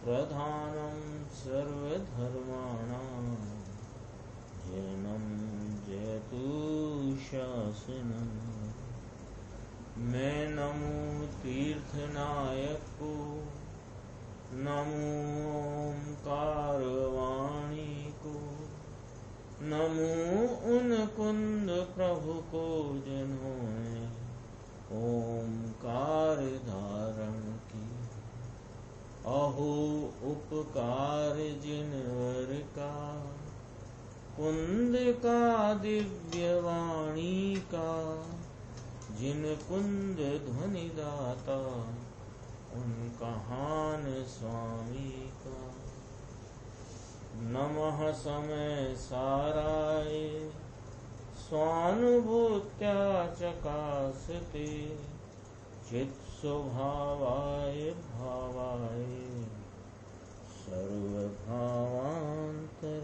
प्रधानं सर्वधर्माणां जैनं जयतु शासनम्। मैं नमो तीर्थनायक को, नमो ओंकारवाणी को, नमो उन कुंद प्रभु को जिन्होंने ओंकार धारण की। अहो उपकार जिनवर का, कुंद का दिव्य वाणी का, जिन कुंद ध्वनि दाता उनका हान स्वामी का। नमः समय साराय स्वानुभूत्या चकासते, चित् स्वभावाय भावाय सर्वभावांतर।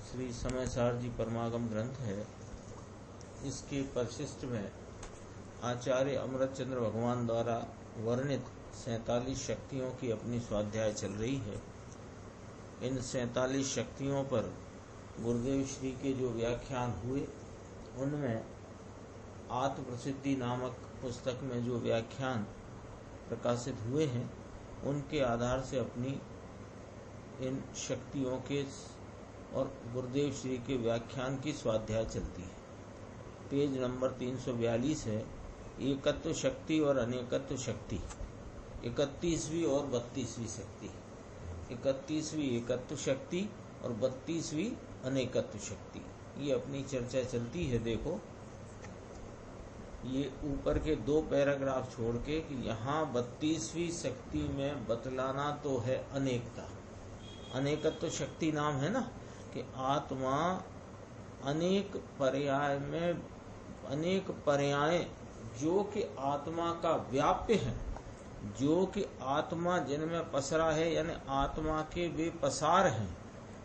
श्री समय सार जी परमागम ग्रंथ है। इसके परिशिष्ट में आचार्य अमृत चंद्र भगवान द्वारा वर्णित 47 शक्तियों की अपनी स्वाध्याय चल रही है। इन 47 शक्तियों पर गुरुदेव श्री के जो व्याख्यान हुए, उनमें आत्म प्रसिद्धि नामक पुस्तक में जो व्याख्यान प्रकाशित हुए हैं, उनके आधार से अपनी इन शक्तियों के और गुरुदेव श्री के व्याख्यान की स्वाध्याय चलती है। पेज नंबर 342 है। एकत्व शक्ति और अनेकत्व शक्ति, 31वीं और 32वीं शक्ति। 31वीं एकत्व शक्ति और 32वीं अनेकत्व शक्ति, ये अपनी चर्चा चलती है। देखो, ये ऊपर के 2 पैराग्राफ छोड़ के कि यहाँ 32वीं शक्ति में बतलाना तो है अनेकता। अनेकत्व शक्ति नाम है ना कि आत्मा अनेक पर्याय में, अनेक पर्याय जो कि आत्मा का व्याप्य है, जो कि आत्मा जिनमें पसरा है, यानी आत्मा के वे पसार हैं,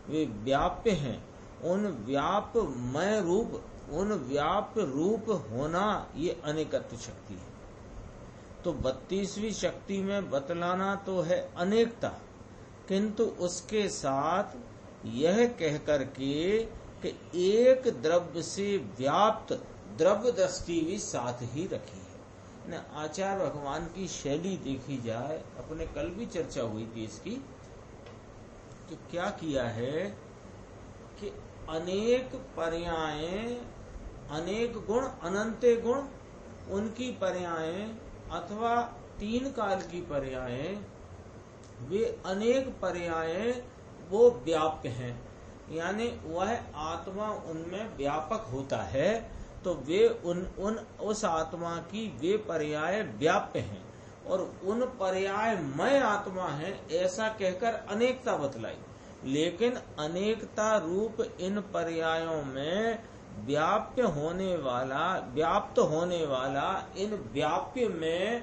वे व्याप्य हैं। उन व्यापमय रूप, उन व्याप्य रूप होना, ये अनेकत्व शक्ति है। तो 32वीं शक्ति में बतलाना तो है अनेकता, किंतु उसके साथ यह कह करके कि एक द्रव्य से व्याप्त द्रव्य दृष्टि भी साथ ही रखी है। न आचार्य भगवान की शैली देखी जाए, अपने कल भी चर्चा हुई थी इसकी, तो क्या किया है कि अनेक पर्यायें, अनेक गुण, अनंत गुण, उनकी पर्यायें अथवा 3 काल की पर्यायें, वे अनेक पर्यायें वो व्याप्य हैं, यानी वह आत्मा उनमें व्यापक होता है। तो वे उस आत्मा की वे पर्याय व्याप्य हैं और उन पर्यायमय आत्मा है, ऐसा कहकर अनेकता बतलाई। लेकिन अनेकता रूप इन पर्यायों में व्याप्त होने वाला इन व्याप्य में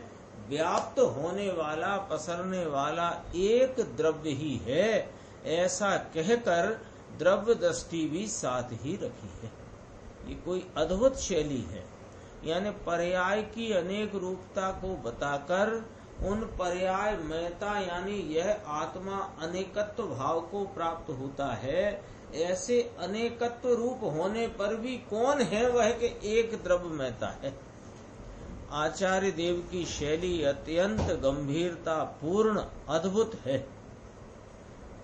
व्याप्त होने वाला, पसरने वाला एक द्रव्य ही है, ऐसा कहकर द्रव्य दृष्टि भी साथ ही रखी है। ये कोई अद्भुत शैली है। यानी पर्याय की अनेक रूपता को बताकर उन पर्यायमयता, यानी यह आत्मा अनेकत्व भाव को प्राप्त होता है, ऐसे अनेकत्व रूप होने पर भी कौन है वह के एक द्रव्यमयता है। आचार्य देव की शैली अत्यंत गंभीरता पूर्ण अद्भुत है।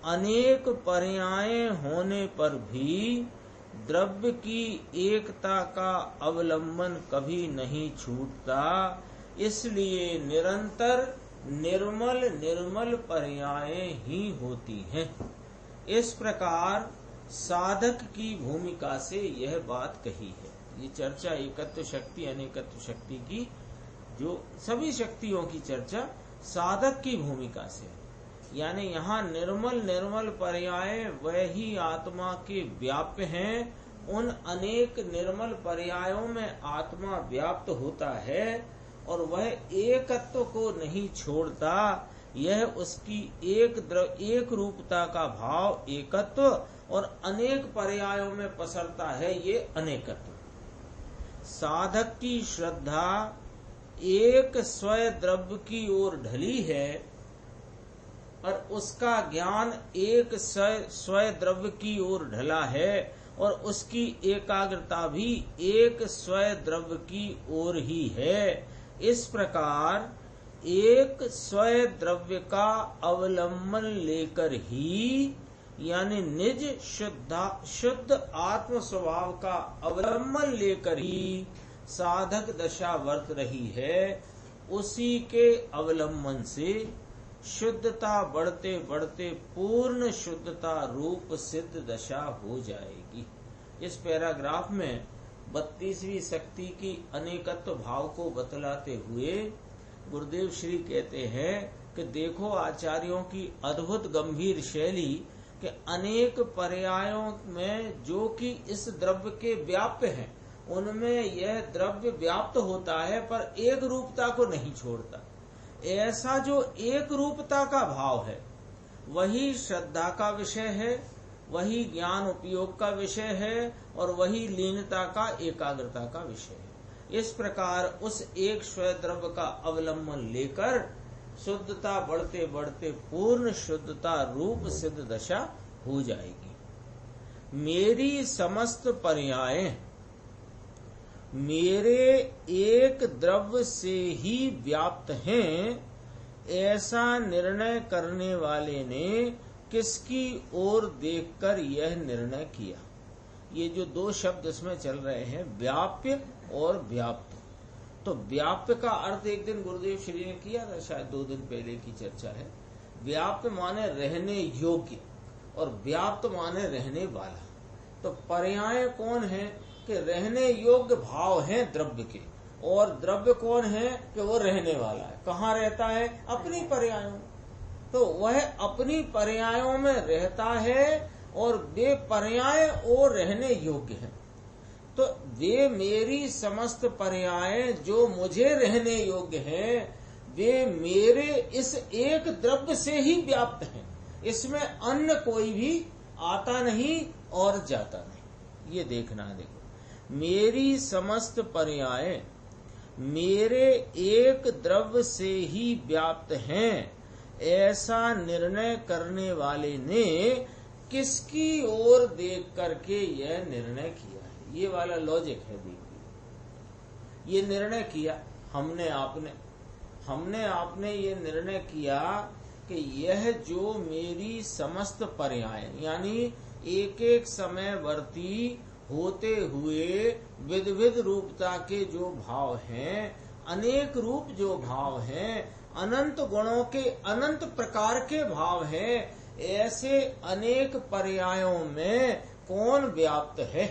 अनेक पर्याय होने पर भी द्रव्य की एकता का अवलंबन कभी नहीं छूटता, इसलिए निरंतर निर्मल पर्याय ही होती हैं। इस प्रकार साधक की भूमिका से यह बात कही है। ये चर्चा एकत्व शक्ति अनेकत्व शक्ति की, जो सभी शक्तियों की चर्चा साधक की भूमिका से, यानी यहाँ निर्मल पर्याय वही आत्मा के व्याप्य हैं। उन अनेक निर्मल पर्यायों में आत्मा व्याप्त होता है और वह एकत्व को नहीं छोड़ता। यह उसकी एक रूपता का भाव एकत्व और अनेक पर्यायों में पसरता है, ये अनेकत्व। साधक की श्रद्धा एक स्वय द्रव्य की ओर ढली है और उसका ज्ञान एक स्वय द्रव्य की ओर ढला है और उसकी एकाग्रता भी एक स्वय द्रव्य की ओर ही है। इस प्रकार एक स्वय द्रव्य का अवलंबन लेकर ही, यानी निज शुद्ध आत्म स्वभाव का अवलंबन लेकर ही साधक दशा वर्त रही है। उसी के अवलंबन से शुद्धता बढ़ते बढ़ते पूर्ण शुद्धता रूप सिद्ध दशा हो जाएगी। इस पैराग्राफ में 32वीं शक्ति की अनेकत्व भाव को बतलाते हुए गुरुदेव श्री कहते हैं कि देखो आचार्यों की अद्भुत गंभीर शैली के अनेक पर्यायों में जो कि इस द्रव्य के व्याप्य हैं, उनमें यह द्रव्य व्याप्त होता है पर एक रूपता को नहीं छोड़ता। ऐसा जो एक रूपता का भाव है वही श्रद्धा का विषय है, वही ज्ञान उपयोग का विषय है और वही लीनता का एकाग्रता का विषय है। इस प्रकार उस एक स्वय द्रव्य का अवलंबन लेकर शुद्धता बढ़ते बढ़ते पूर्ण शुद्धता रूप सिद्ध दशा हो जाएगी। मेरी समस्त पर्याय मेरे एक द्रव्य से ही व्याप्त हैं, ऐसा निर्णय करने वाले ने किसकी ओर देखकर यह निर्णय किया। ये जो दो शब्द इसमें चल रहे हैं, व्याप्य और व्याप्त। तो व्याप्य का अर्थ एक दिन गुरुदेव श्री ने किया था, शायद 2 दिन पहले की चर्चा है। व्याप्य माने रहने योग्य और व्याप्त माने रहने वाला। तो पर्याय कौन है कि रहने योग्य भाव है द्रव्य के, और द्रव्य कौन है कि वो रहने वाला है। कहाँ रहता है? अपनी पर्यायों में। तो वह अपनी पर्यायों में रहता है और वे पर्याय और रहने योग्य हैं। तो वे मेरी समस्त पर्याय जो मुझे रहने योग्य हैं, वे मेरे इस एक द्रव्य से ही व्याप्त हैं। इसमें अन्य कोई भी आता नहीं और जाता नहीं। ये देखना है। देखो, मेरी समस्त पर्याय मेरे एक द्रव्य से ही व्याप्त हैं, ऐसा निर्णय करने वाले ने किसकी ओर देख करके यह निर्णय किया है। ये वाला लॉजिक है। देखिए, ये निर्णय किया हमने आपने ये निर्णय किया कि यह जो मेरी समस्त पर्याय यानी एक एक समय वर्ती होते हुए विविध रूपता के जो भाव हैं, अनेक रूप जो भाव हैं, अनंत गुणों के अनंत प्रकार के भाव हैं, ऐसे अनेक पर्यायों में कौन व्याप्त है,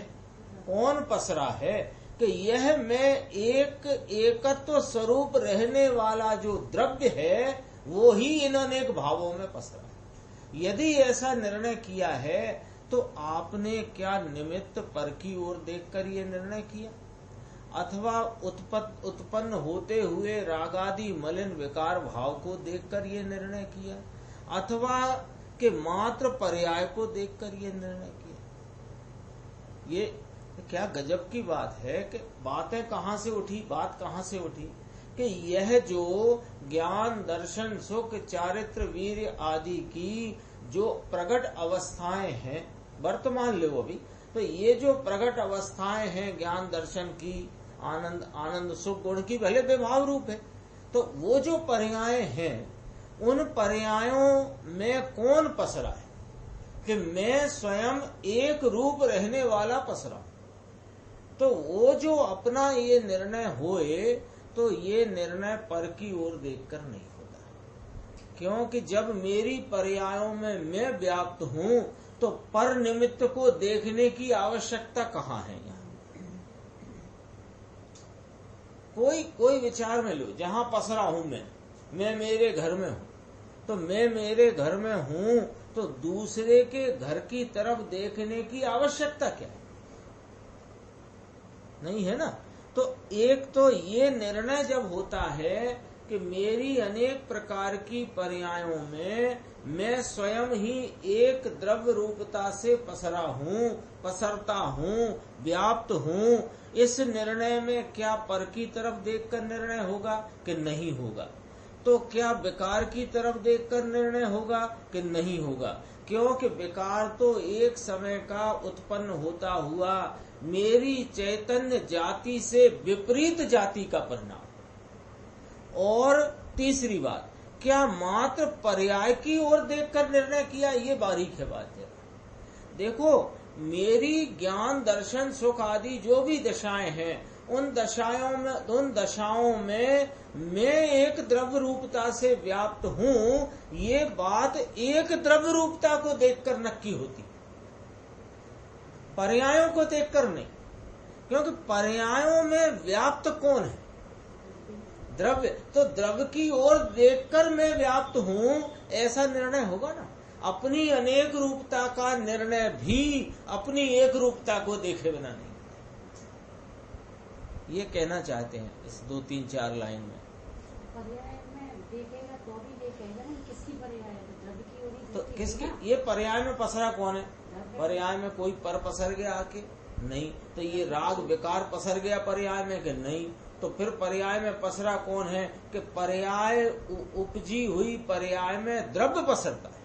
कौन पसरा है कि यह मैं एक एकत्व स्वरूप रहने वाला जो द्रव्य है वो ही इन अनेक भावों में पसरा है। यदि ऐसा निर्णय किया है तो आपने क्या निमित्त पर की ओर देखकर ये निर्णय किया, अथवा उत्पन्न होते हुए रागादि मलिन विकार भाव को देखकर ये निर्णय किया, अथवा के मात्र पर्याय को देखकर ये निर्णय किया। ये क्या गजब की बात है कि बातें कहाँ से उठी, बात कहाँ से उठी कि यह जो ज्ञान दर्शन सुख चारित्र वीर्य आदि की जो प्रकट अवस्थाएं हैं, वर्तमान लो अभी, तो ये जो प्रकट अवस्थाएं हैं ज्ञान दर्शन की, आनंद सुख गुण की, भले विभाव रूप है, तो वो जो पर्याय हैं उन पर्यायों में कौन पसरा है कि मैं स्वयं एक रूप रहने वाला पसरा। तो वो जो अपना ये निर्णय होए तो ये निर्णय पर की ओर देखकर नहीं होता, क्योंकि जब मेरी पर्यायों में मैं व्याप्त हूं तो पर निमित्त को देखने की आवश्यकता कहाँ है। यहाँ कोई विचार में लो, जहां पसरा हूं मैं मेरे घर में हूं, तो मैं मेरे घर में हूं तो दूसरे के घर की तरफ देखने की आवश्यकता क्या है? नहीं है ना। तो एक तो ये निर्णय जब होता है कि मेरी अनेक प्रकार की पर्यायों में मैं स्वयं ही एक द्रव्य रूपता से पसरता हूँ, व्याप्त हूँ। इस निर्णय में क्या पर की तरफ देखकर निर्णय होगा कि नहीं होगा? तो क्या विकार की तरफ देखकर निर्णय होगा कि नहीं होगा? क्योंकि विकार तो एक समय का उत्पन्न होता हुआ मेरी चैतन्य जाति से विपरीत जाति का परिणाम। और तीसरी बात, क्या मात्र पर्याय की ओर देखकर निर्णय किया? ये बारीक है बात है। देखो, मेरी ज्ञान दर्शन सुख आदि जो भी दशाएं हैं, उन दशाओं में मैं एक द्रव्य रूपता से व्याप्त हूँ, ये बात एक द्रव्य रूपता को देखकर नक्की होती, पर्यायों को देखकर नहीं। क्योंकि पर्यायों में व्याप्त कौन है? द्रव्य। तो द्रव्य की ओर देखकर मैं व्याप्त हूँ, ऐसा निर्णय होगा ना। अपनी अनेक रूपता का निर्णय भी अपनी एक रूपता को देखे बिना नहीं। ये कहना चाहते हैं इस 2-3-4 लाइन में। पर्याय में देखेगा तो भी देखेगा ना, किसकी पर्याय है? द्रव्य की ओर ही तो किसकी? ये पर्याय में पसरा कौन है? पर्याय में कोई पर पसर गया आके? नहीं। तो ये राग विकार पसर गया पर्याय में कि नहीं? तो फिर पर्याय में पसरा कौन है? कि पर्याय उपजी हुई पर्याय में द्रव्य पसरता है।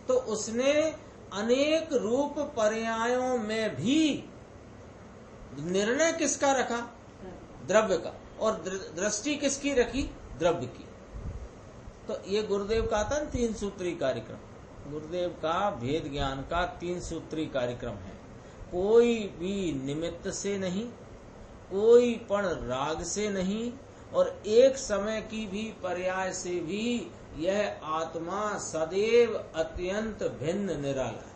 तो उसने अनेक रूप पर्यायों में भी निर्णय किसका रखा? द्रव्य का। और दृष्टि किसकी रखी? द्रव्य की। तो ये गुरुदेव का था 3 सूत्री कार्यक्रम। गुरुदेव का भेद ज्ञान का 3 सूत्री कार्यक्रम है। कोई भी निमित्त से नहीं, कोई पण राग से नहीं, और एक समय की भी पर्याय से भी यह आत्मा सदैव अत्यंत भिन्न निराला है।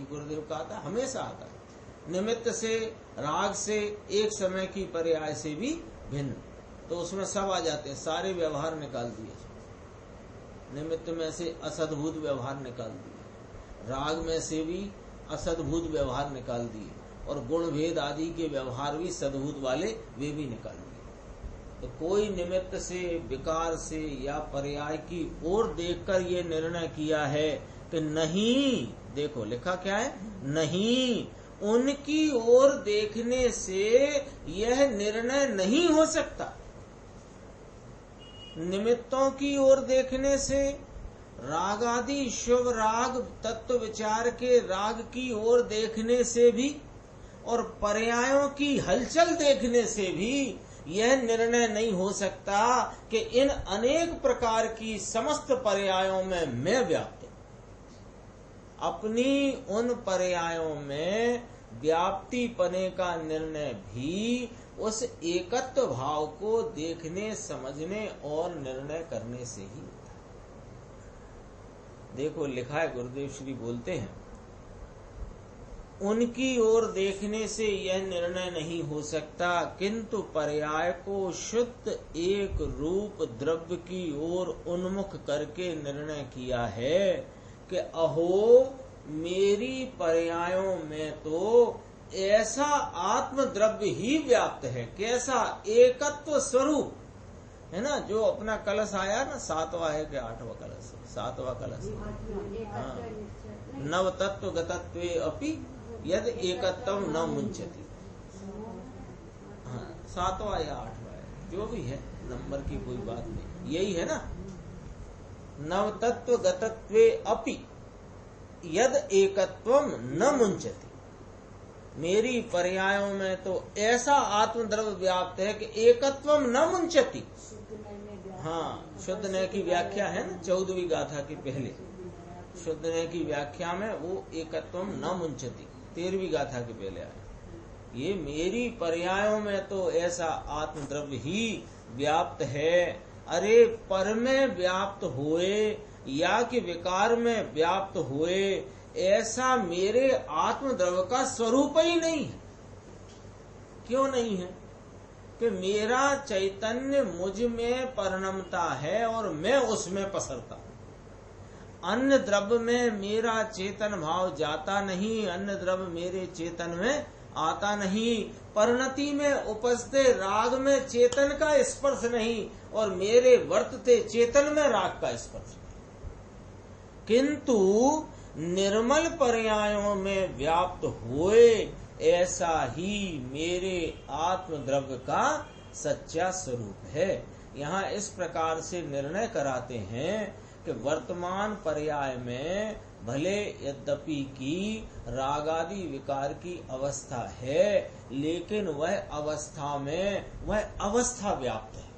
गुरुदेव का आता हमेशा आता है, निमित्त से, राग से, एक समय की पर्याय से भी भिन्न। तो उसमें सब आ जाते हैं, सारे व्यवहार निकाल दिए। निमित्त में से असद्भुत व्यवहार निकाल दिए, राग में से भी असद्भुत व्यवहार निकाल दिए, और गुण भेद आदि के व्यवहार भी सद्भुत वाले वे भी निकाल दिए। तो कोई निमित्त से, विकार से या पर्याय की ओर देखकर ये निर्णय किया है कि नहीं, देखो लिखा क्या है, नहीं, उनकी ओर देखने से यह निर्णय नहीं हो सकता। निमित्तों की ओर देखने से, राग आदि शुभ राग तत्व विचार के राग की ओर देखने से भी, और पर्यायों की हलचल देखने से भी यह निर्णय नहीं हो सकता कि इन अनेक प्रकार की समस्त पर्यायों में मैं व्याप्त हूं। अपनी उन पर्यायों में व्याप्ति पने का निर्णय भी उस एकत्व भाव को देखने, समझने और निर्णय करने से ही होता है। देखो लिखा है, गुरुदेव श्री बोलते हैं, उनकी ओर देखने से यह निर्णय नहीं हो सकता, किंतु पर्याय को शुद्ध एक रूप द्रव्य की ओर उन्मुख करके निर्णय किया है कि अहो, मेरी पर्यायों में तो ऐसा आत्म द्रव्य ही व्याप्त है। कैसा? एकत्व स्वरूप है ना। जो अपना कलश आया ना, 7वां है कि 8वां कलश? 7वां कलश। हाँ, नव तत्व गतत्वे अपि यद एकत्वम न मुंचति। हाँ, 7वां या 8वां है, जो भी है, नंबर की कोई बात नहीं, यही है ना। नव तत्व गतत्वे अपि यद एकत्वम न मुंचति। मेरी पर्यायों में तो ऐसा आत्मद्रव्य व्याप्त है कि एकत्वम न मुंचति। हाँ, शुद्ध नय की व्याख्या है ना 14वीं गाथा के पहले। शुद्ध नय की व्याख्या में वो एकत्वम न मुंचति 13वीं गाथा के पहले आया। ये मेरी पर्यायों में तो ऐसा आत्मद्रव्य ही व्याप्त है। अरे, पर में व्याप्त होए या कि विकार में व्याप्त होए, ऐसा मेरे आत्मद्रव्य का स्वरूप ही नहीं है। क्यों नहीं है? कि मेरा चैतन्य मुझ में परिणमता है और मैं उसमें पसरता हूं। अन्य द्रव्य में मेरा चेतन भाव जाता नहीं, अन्य द्रव्य मेरे चेतन में आता नहीं, परिणति में उपजते राग में चेतन का स्पर्श नहीं, और मेरे वर्तते चेतन में राग का स्पर्श नहीं। किंतु निर्मल पर्यायों में व्याप्त हुए ऐसा ही मेरे आत्म द्रव्य का सच्चा स्वरूप है। यहाँ इस प्रकार से निर्णय कराते हैं कि वर्तमान पर्याय में भले यद्यपि की रागादि विकार की अवस्था है, लेकिन वह अवस्था में वह अवस्था व्याप्त है,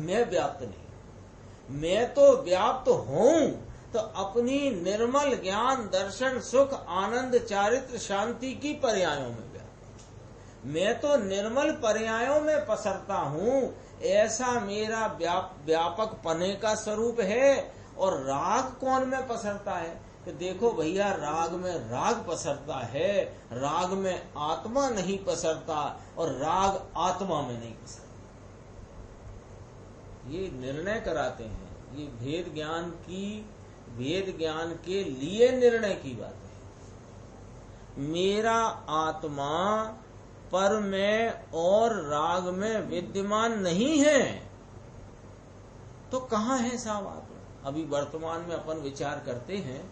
मैं व्याप्त नहीं। मैं तो व्याप्त हूँ तो अपनी निर्मल ज्ञान दर्शन सुख आनंद चारित्र शांति की पर्यायों में व्याप्त। मैं तो निर्मल पर्यायों में पसरता हूँ, ऐसा मेरा व्यापक पने का स्वरूप है। और राग कौन में पसरता है? कि देखो भैया, राग में राग पसरता है, राग में आत्मा नहीं पसरता, और राग आत्मा में नहीं पसरता। ये निर्णय कराते हैं। ये भेद ज्ञान के लिए निर्णय की बात है। मेरा आत्मा पर में और राग में विद्यमान नहीं है, तो कहाँ है साहब आत्मा? अभी वर्तमान में अपन विचार करते हैं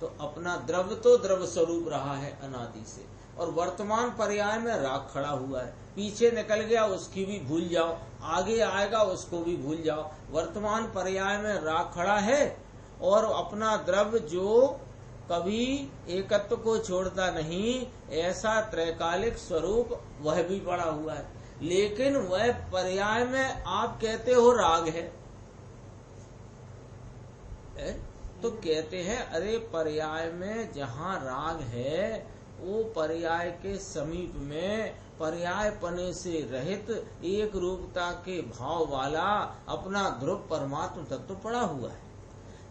तो अपना द्रव्य तो द्रव्य स्वरूप रहा है अनादि से, और वर्तमान पर्याय में राग खड़ा हुआ है। पीछे निकल गया उसकी भी भूल जाओ, आगे आएगा उसको भी भूल जाओ। वर्तमान पर्याय में राग खड़ा है, और अपना द्रव्य जो कभी एकत्व को छोड़ता नहीं, ऐसा त्रैकालिक स्वरूप वह भी पड़ा हुआ है। लेकिन वह पर्याय में आप कहते हो राग है, तो कहते हैं अरे पर्याय में जहाँ राग है, वो पर्याय के समीप में पर्याय पने से रहित एक रूपता के भाव वाला अपना ध्रुव परमात्म तत्व पड़ा हुआ है।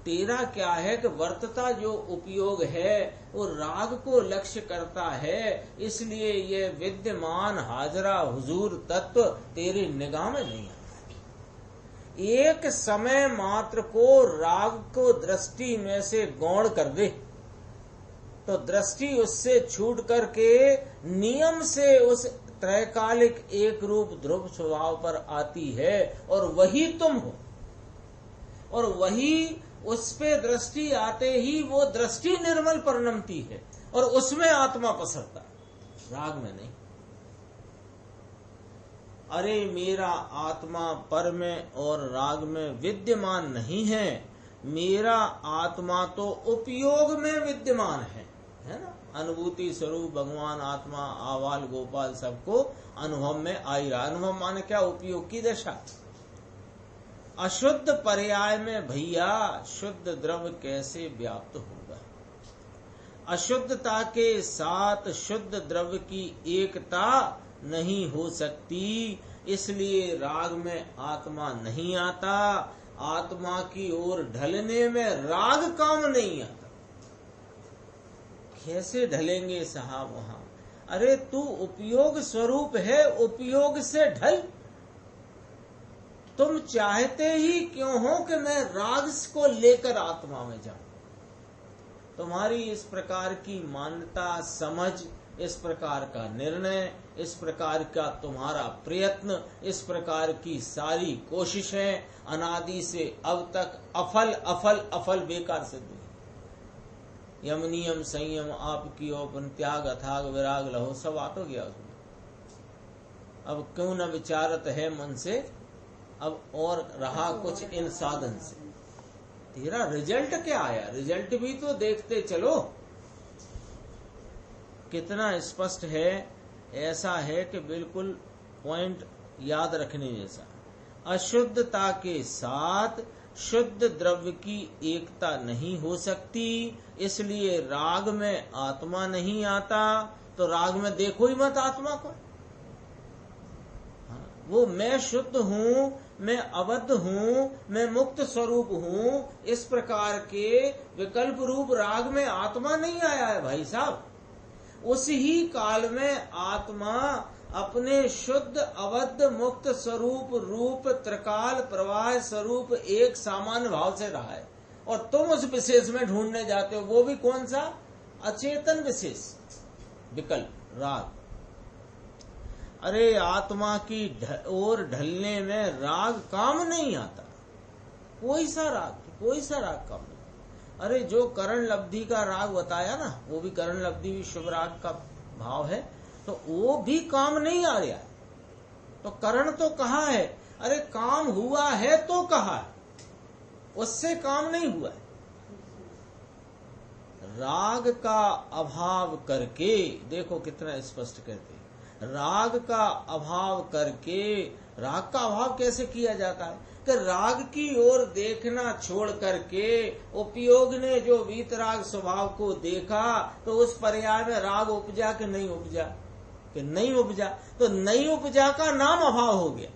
तेरा क्या है कि वर्तता जो उपयोग है वो राग को लक्ष्य करता है, इसलिए ये विद्यमान हाजरा हुजूर तत्व तेरी निगाह में नहीं आता। एक समय मात्र को राग को दृष्टि में से गौण कर दे तो दृष्टि उससे छूट करके नियम से उस त्रैकालिक एक रूप ध्रुव स्वभाव पर आती है, और वही तुम हो। और वही उस पे दृष्टि आते ही वो दृष्टि निर्मल परिणमती है, और उसमें आत्मा पसरता है, राग में नहीं। अरे मेरा आत्मा पर में और राग में विद्यमान नहीं है, मेरा आत्मा तो उपयोग में विद्यमान है ना। अनुभूति स्वरूप भगवान आत्मा आवाल गोपाल सबको अनुभव में आई रहा। अनुभव माने क्या? उपयोग की दशा। अशुद्ध पर्याय में भैया शुद्ध द्रव्य कैसे व्याप्त होगा? अशुद्धता के साथ शुद्ध द्रव्य की एकता नहीं हो सकती, इसलिए राग में आत्मा नहीं आता। आत्मा की ओर ढलने में राग काम नहीं आता। कैसे ढलेंगे साहब वहां? अरे तू उपयोग स्वरूप है, उपयोग से ढल। तुम चाहते ही क्यों हो कि मैं राग को लेकर आत्मा में जाऊं? तुम्हारी इस प्रकार की मान्यता, समझ, इस प्रकार का निर्णय, इस प्रकार का तुम्हारा प्रयत्न, इस प्रकार की सारी कोशिशें अनादि से अब तक अफल अफल अफल बेकार सिद्ध हुई। यम नियम संयम आपकी ओपन त्याग अथाग विराग लहो सब आ तो गया उसमें। अब क्यों न विचारत है मन से, अब और रहा कुछ इन साधन से। तेरा रिजल्ट क्या आया? रिजल्ट भी तो देखते चलो। कितना स्पष्ट है, ऐसा है कि बिल्कुल पॉइंट याद रखने जैसा। अशुद्धता के साथ शुद्ध द्रव्य की एकता नहीं हो सकती, इसलिए राग में आत्मा नहीं आता। तो राग में देखो ही मत आत्मा को। वो मैं शुद्ध हूँ, मैं अबद्ध हूँ, मैं मुक्त स्वरूप हूँ, इस प्रकार के विकल्प रूप राग में आत्मा नहीं आया है भाई साहब। उस ही काल में आत्मा अपने शुद्ध अबद्ध मुक्त स्वरूप रूप त्रिकाल प्रवाह स्वरूप एक सामान्य भाव से रहा है, और तुम उस विशेष में ढूंढने जाते हो। वो भी कौन सा? अचेतन विशेष विकल्प राग। अरे आत्मा की ओर ढलने में राग काम नहीं आता, कोई सा राग काम नहीं। अरे जो करण लब्धि का राग बताया ना, वो भी करण लब्धि भी शुभ राग का भाव है, तो वो भी काम नहीं आ रहा है। तो करण तो कहा है, अरे काम हुआ है तो कहा है, उससे काम नहीं हुआ है। राग का अभाव करके, देखो कितना स्पष्ट कहते हैं, राग का अभाव करके, राग का अभाव कैसे किया जाता है कि राग की ओर देखना छोड़ करके उपयोग ने जो वीतराग स्वभाव को देखा, तो उस पर्याय में राग उपजा कि नहीं उपजा, कि नहीं उपजा, तो नहीं उपजा का नाम अभाव हो गया।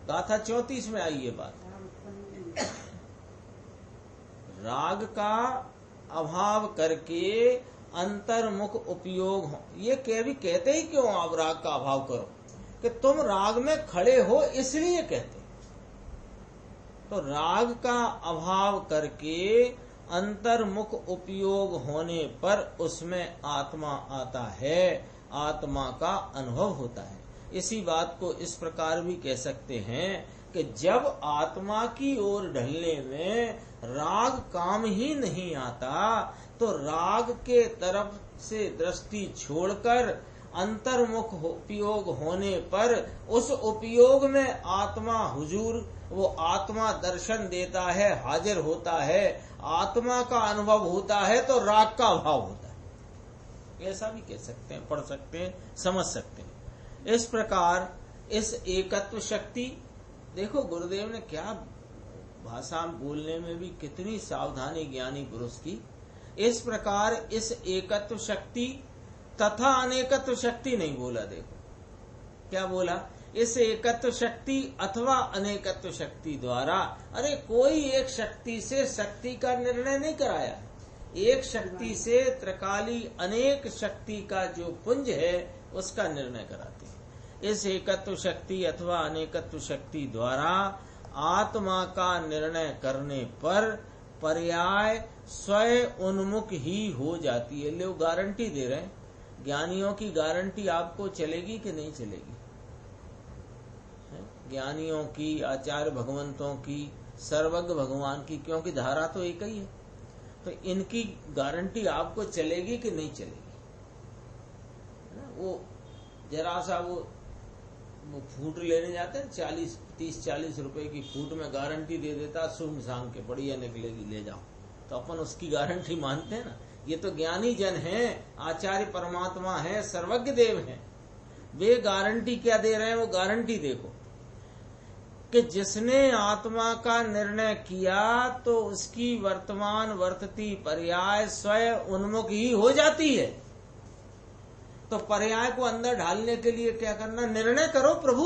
गाथा 34 में आई ये बात। राग का अभाव करके अंतर्मुख उपयोग हो, ये भी कहते ही क्यों आप राग का अभाव करो, कि तुम राग में खड़े हो इसलिए कहते। तो राग का अभाव करके अंतर्मुख उपयोग होने पर उसमें आत्मा आता है, आत्मा का अनुभव होता है। इसी बात को इस प्रकार भी कह सकते हैं कि जब आत्मा की ओर ढलने में राग काम ही नहीं आता, तो राग के तरफ से दृष्टि छोड़कर अंतर्मुख उपयोग होने पर उस उपयोग में आत्मा हुजूर, वो आत्मा दर्शन देता है, हाजिर होता है, आत्मा का अनुभव होता है, तो राग का अभाव होता है। ऐसा भी कह सकते हैं, पढ़ सकते हैं, समझ सकते हैं। इस प्रकार इस एकत्व शक्ति, देखो गुरुदेव ने क्या भाषा बोलने में भी कितनी सावधानी ज्ञानी पुरुष की। इस प्रकार इस एकत्व शक्ति तथा अनेकत्व शक्ति नहीं बोला, देखो क्या बोला, इस एकत्व शक्ति अथवा अनेकत्व शक्ति द्वारा। अरे कोई एक शक्ति से शक्ति का निर्णय नहीं कराया, एक शक्ति से त्रिकाली अनेक शक्ति का जो पुंज है उसका निर्णय कराती है। इस एकत्व शक्ति अथवा अनेकत्व शक्ति द्वारा आत्मा का निर्णय करने पर पर्याय स्वयं उन्मुख ही हो जाती है। लोग गारंटी दे रहे हैं, ज्ञानियों की गारंटी आपको चलेगी कि नहीं चलेगी? ज्ञानियों की, आचार्य भगवंतों की, सर्वज्ञ भगवान की, क्योंकि धारा तो एक ही है, तो इनकी गारंटी आपको चलेगी कि नहीं चलेगी? वो जरा सा वो फूट लेने जाते हैं, 30-40 रुपए की फूट में गारंटी दे देता, सुम सांग के बढ़िया निकलेगी, ले जाओ, तो अपन उसकी गारंटी मानते हैं ना। ये तो ज्ञानी जन हैं, आचार्य परमात्मा है, सर्वज्ञ देव हैं, वे गारंटी क्या दे रहे हैं? वो गारंटी देखो कि जिसने आत्मा का निर्णय किया तो उसकी वर्तमान वर्तती पर्याय स्वयं उन्मुख ही हो जाती है। तो पर्याय को अंदर ढालने के लिए क्या करना? निर्णय करो प्रभु,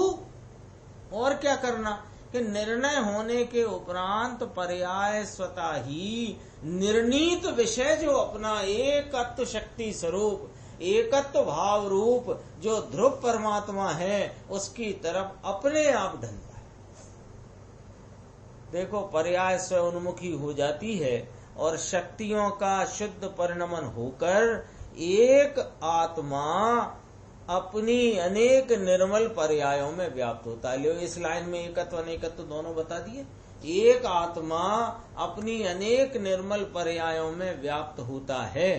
और क्या करना कि निर्णय होने के उपरांत पर्याय स्वतः ही निर्णीत विषय जो अपना एकत्व शक्ति स्वरूप, एकत्व भाव रूप जो ध्रुव परमात्मा है, उसकी तरफ अपने आप ढलता है। देखो पर्याय स्वयं उन्मुखी हो जाती है और शक्तियों का शुद्ध परिणमन होकर एक आत्मा अपनी अनेक निर्मल पर्यायों में व्याप्त होता है। इस लाइन में एकत्व अनेकत्व दोनों बता दिए। एक आत्मा अपनी अनेक निर्मल पर्यायों में व्याप्त होता है।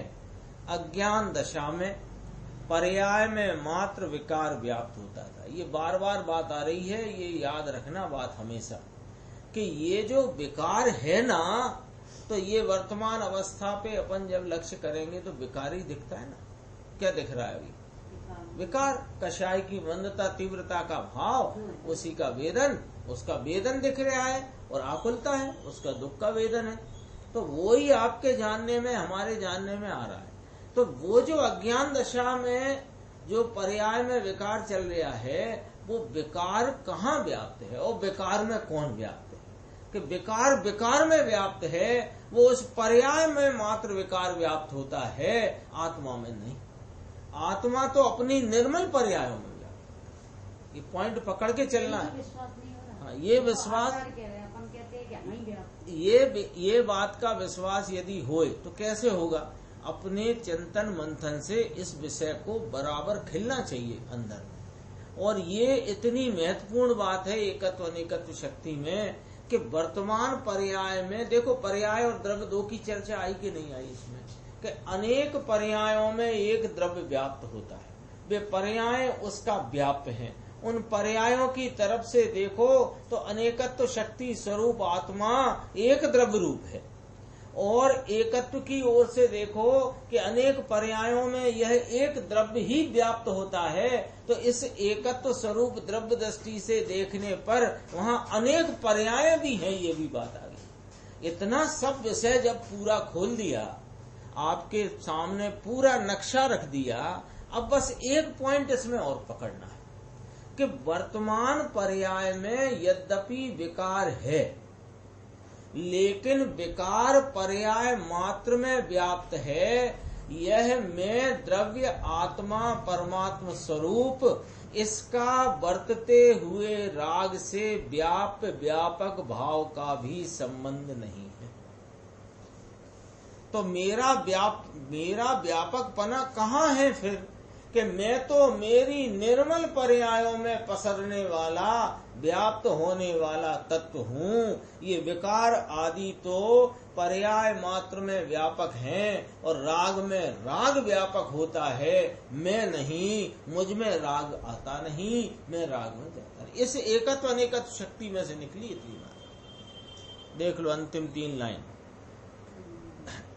अज्ञान दशा में पर्याय में मात्र विकार व्याप्त होता था। ये बार बार बात आ रही है, ये याद रखना बात हमेशा, कि ये जो विकार है ना, तो ये वर्तमान अवस्था पे अपन जब लक्ष्य करेंगे तो विकार ही दिखता है ना। क्या दिख रहा है अभी? विकार, कषाय की मंदता, तीव्रता का भाव, उसी का वेदन, उसका वेदन दिख रहा है, और आकुलता है, उसका दुख का वेदन है। तो वो ही आपके जानने में, हमारे जानने में आ रहा है। तो वो जो अज्ञान दशा में जो पर्याय में विकार चल रहा है, वो विकार कहाँ व्याप्त है और विकार में कौन व्याप्त है? कि विकार विकार में व्याप्त है, वो उस पर्याय में मात्र विकार व्याप्त होता है, आत्मा में नहीं। आत्मा तो अपनी निर्मल पर्यायों में व्याप्त। ये पॉइंट पकड़ के चलना है। हाँ, ये विश्वास, ये बात का विश्वास यदि होए तो कैसे होगा? अपने चिंतन मंथन से इस विषय को बराबर खिलना चाहिए अंदर, और ये इतनी महत्वपूर्ण बात है एकत्व अनेकत्व शक्ति में कि वर्तमान पर्याय में देखो, पर्याय और द्रव्य दो की चर्चा आई कि नहीं आई इसमें, कि अनेक पर्यायों में एक द्रव्य व्याप्त होता है, वे पर्याय उसका व्याप्य है। उन पर्यायों की तरफ से देखो तो अनेकत्व शक्ति स्वरूप आत्मा एक द्रव्य रूप है, और एकत्व की ओर से देखो कि अनेक पर्यायों में यह एक द्रव्य ही व्याप्त होता है। तो इस एकत्व स्वरूप द्रव्य दृष्टि से देखने पर वहाँ अनेक पर्याय भी हैं, ये भी बात आ गई। इतना सब विषय जब पूरा खोल दिया, आपके सामने पूरा नक्शा रख दिया, अब बस एक पॉइंट इसमें और पकड़ना है कि वर्तमान पर्याय में यद्यपि विकार है, लेकिन विकार पर्याय मात्र में व्याप्त है। यह मैं द्रव्य आत्मा परमात्म स्वरूप, इसका वर्तते हुए राग से व्यापक भाव का भी संबंध नहीं है। तो मेरा व्यापकपना कहाँ है फिर, कि मैं तो मेरी निर्मल पर्यायों में पसरने वाला व्याप्त होने वाला तत्व हूँ। ये विकार आदि तो पर्याय मात्र में व्यापक हैं, और राग में राग व्यापक होता है, मैं नहीं, मुझ में राग आता नहीं, मैं राग में जाता नहीं। इस एकत्व अनेकत्व शक्ति में से निकली इतनी बात। देख लो अंतिम 3 लाइन।